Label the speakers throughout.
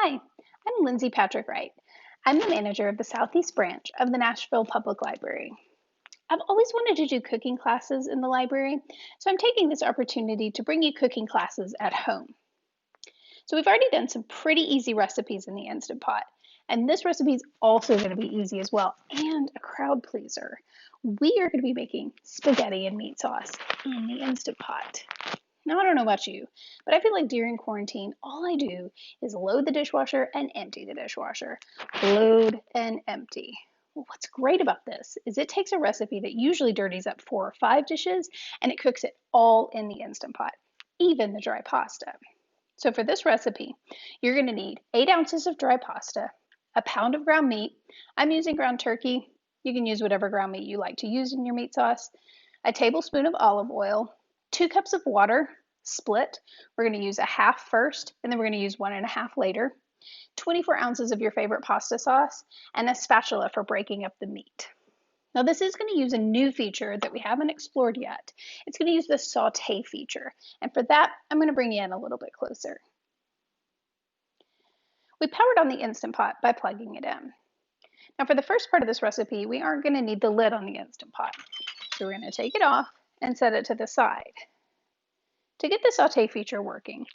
Speaker 1: Hi, I'm Lindsey Patrick Wright. I'm the manager of the Southeast branch of the Nashville Public Library. I've always wanted to do cooking classes in the library, so I'm taking this opportunity to bring you cooking classes at home. So we've already done some pretty easy recipes in the Instant Pot, and this recipe is also going to be easy as well, and a crowd pleaser. We are going to be making spaghetti and meat sauce in the Instant Pot. Now, I don't know about you, but I feel like during quarantine, all I do is load the dishwasher and empty the dishwasher. Load and empty. Well, what's great about this is it takes a recipe that usually dirties up 4 or 5 dishes and it cooks it all in the Instant Pot, even the dry pasta. So for this recipe, you're going to need 8 ounces of dry pasta, a pound of ground meat. I'm using ground turkey. You can use whatever ground meat you like to use in your meat sauce, a tablespoon of olive oil, 2 cups of water, split. We're going to use a half first, and then we're going to use 1.5 later. 24 ounces of your favorite pasta sauce, and a spatula for breaking up the meat. Now this is going to use a new feature that we haven't explored yet. It's going to use the Sauté feature, and for that, I'm going to bring you in a little bit closer. We powered on the Instant Pot by plugging it in. Now for the first part of this recipe, we aren't going to need the lid on the Instant Pot. So we're going to take it off and set it to the side. To get the Sauté feature working,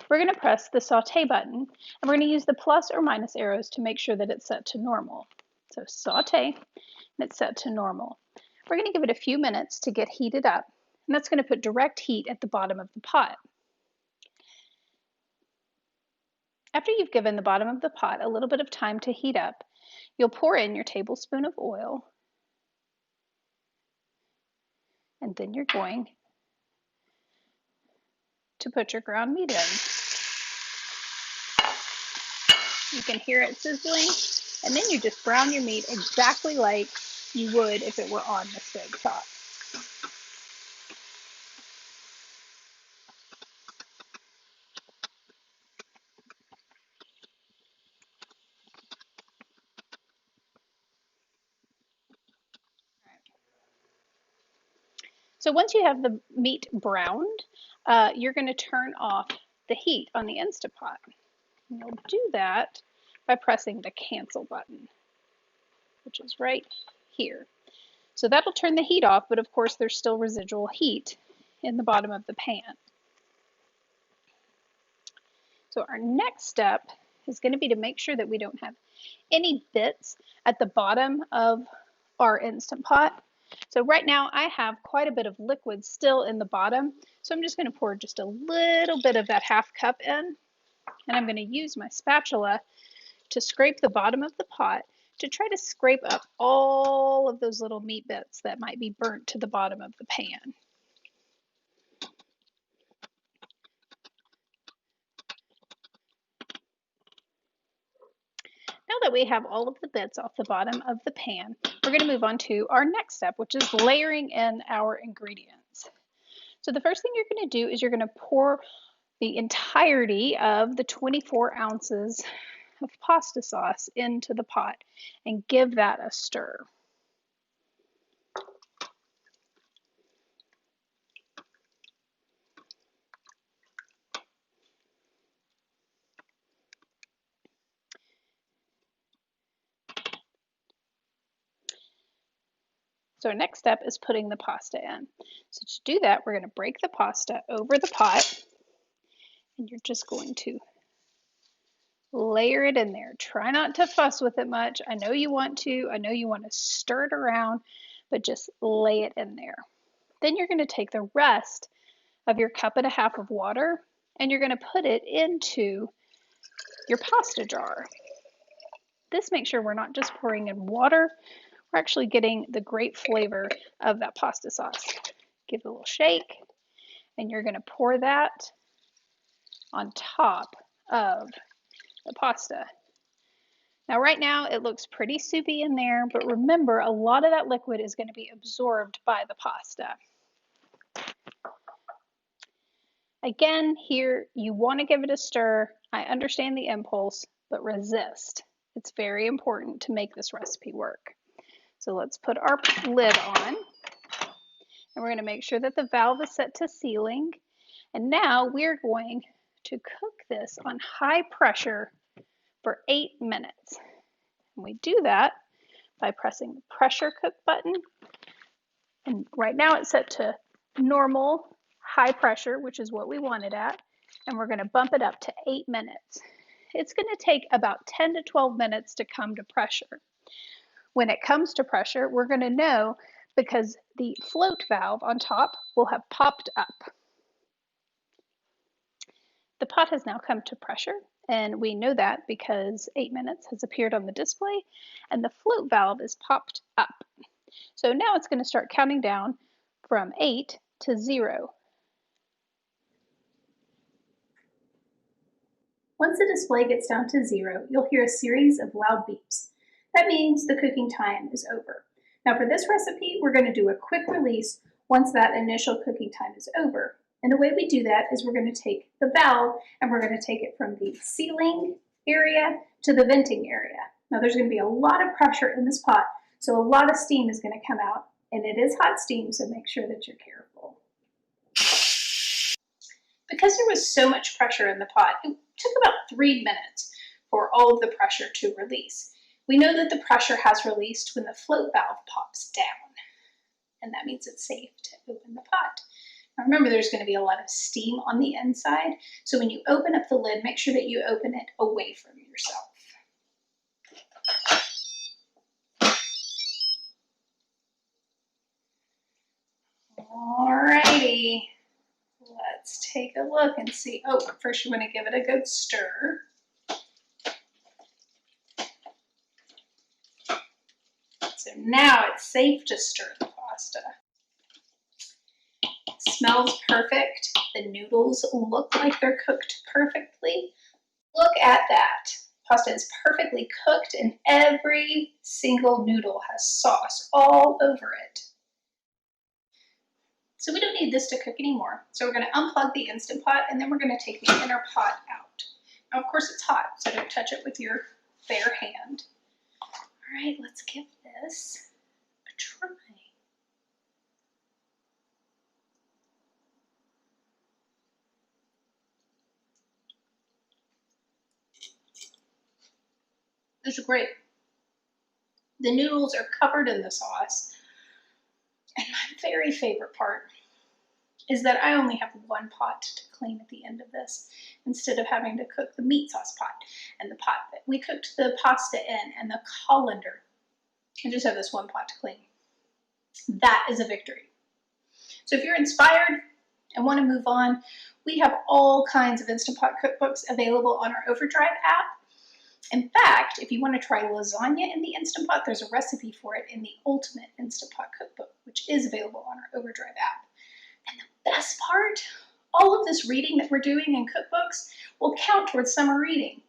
Speaker 1: we're going to press the Sauté button, and we're going to use the plus or minus arrows to make sure that it's set to normal. So Sauté, and it's set to normal. We're going to give it a few minutes to get heated up, and that's going to put direct heat at the bottom of the pot. After you've given the bottom of the pot a little bit of time to heat up, you'll pour in your tablespoon of oil, and then you're going to put your ground meat in. You can hear it sizzling, and then you just brown your meat exactly like you would if it were on the stove top. So once you have the meat browned, you're going to turn off the heat on the Instant Pot. And you'll do that by pressing the cancel button, which is right here. So that'll turn the heat off, but of course there's still residual heat in the bottom of the pan. So our next step is going to be to make sure that we don't have any bits at the bottom of our Instant Pot. So right now I have quite a bit of liquid still in the bottom, so I'm just going to pour just a little bit of that half cup in, and I'm going to use my spatula to scrape the bottom of the pot to try to scrape up all of those little meat bits that might be burnt to the bottom of the pan. Now that we have all of the bits off the bottom of the pan, we're going to move on to our next step, which is layering in our ingredients. So the first thing you're going to do is you're going to pour the entirety of the 24 ounces of pasta sauce into the pot and give that a stir. So our next step is putting the pasta in. So to do that, we're going to break the pasta over the pot, and you're just going to layer it in there. Try not to fuss with it much. I know you want to. I know you want to stir it around, but just lay it in there. Then you're going to take the rest of your 1.5 cups of water, and you're going to put it into your pasta jar. This makes sure we're not just pouring in water, we're actually getting the great flavor of that pasta sauce. Give it a little shake, and you're going to pour that on top of the pasta. Now right now it looks pretty soupy in there, but remember a lot of that liquid is going to be absorbed by the pasta. Again, here you want to give it a stir. I understand the impulse, but resist. It's very important to make this recipe work. So let's put our lid on, and we're going to make sure that the valve is set to sealing. And now we're going to cook this on high pressure for 8 minutes. And we do that by pressing the pressure cook button. And right now it's set to normal high pressure, which is what we want it at. And we're going to bump it up to 8 minutes. It's going to take about 10 to 12 minutes to come to pressure. When it comes to pressure, we're going to know because the float valve on top will have popped up. The pot has now come to pressure, and we know that because 8 minutes has appeared on the display, and the float valve is popped up. So now it's going to start counting down from 8 to 0. Once the display gets down to 0, you'll hear a series of loud beeps. That means the cooking time is over. Now for this recipe, we're going to do a quick release once that initial cooking time is over. And the way we do that is we're going to take the valve and we're going to take it from the sealing area to the venting area. Now there's going to be a lot of pressure in this pot, so a lot of steam is going to come out, and it is hot steam, so make sure that you're careful. Because there was so much pressure in the pot, it took about 3 minutes for all of the pressure to release. We know that the pressure has released when the float valve pops down, and that means it's safe to open the pot. Now remember, there's going to be a lot of steam on the inside, so when you open up the lid, make sure that you open it away from yourself. Alrighty, let's take a look and see. Oh, first you want to give it a good stir. So now it's safe to stir the pasta. It smells perfect. The noodles look like they're cooked perfectly. Look at that. Pasta is perfectly cooked and every single noodle has sauce all over it. So we don't need this to cook anymore. So we're going to unplug the Instant Pot and then we're going to take the inner pot out. Now of course it's hot, so don't touch it with your bare hand. All right, let's give this a try. This is great. The noodles are covered in the sauce. And my very favorite part is that I only have one pot to clean at the end of this, instead of having to cook the meat sauce pot and the pot that we cooked the pasta in and the colander. I just have this one pot to clean. That is a victory. So if you're inspired and want to move on, we have all kinds of Instant Pot cookbooks available on our Overdrive app. In fact, if you want to try lasagna in the Instant Pot, there's a recipe for it in the Ultimate Instant Pot Cookbook, which is available on our Overdrive app. And the best part, all of this reading that we're doing in cookbooks will count towards summer reading.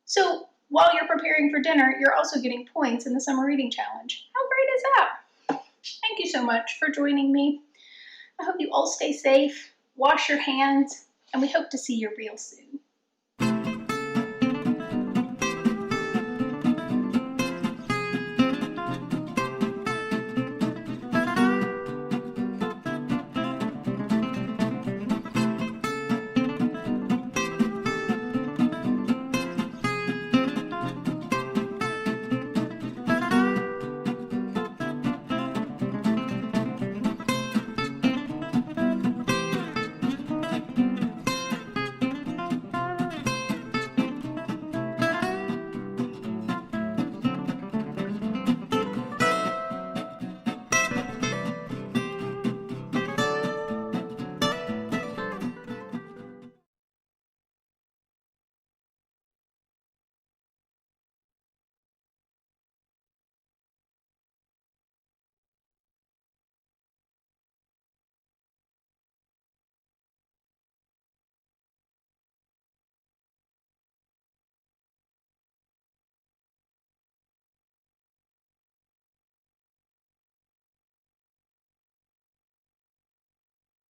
Speaker 1: So while you're preparing for dinner, you're also getting points in the summer reading challenge. How great is that? Thank you so much for joining me. I hope you all stay safe, wash your hands, and we hope to see you real soon.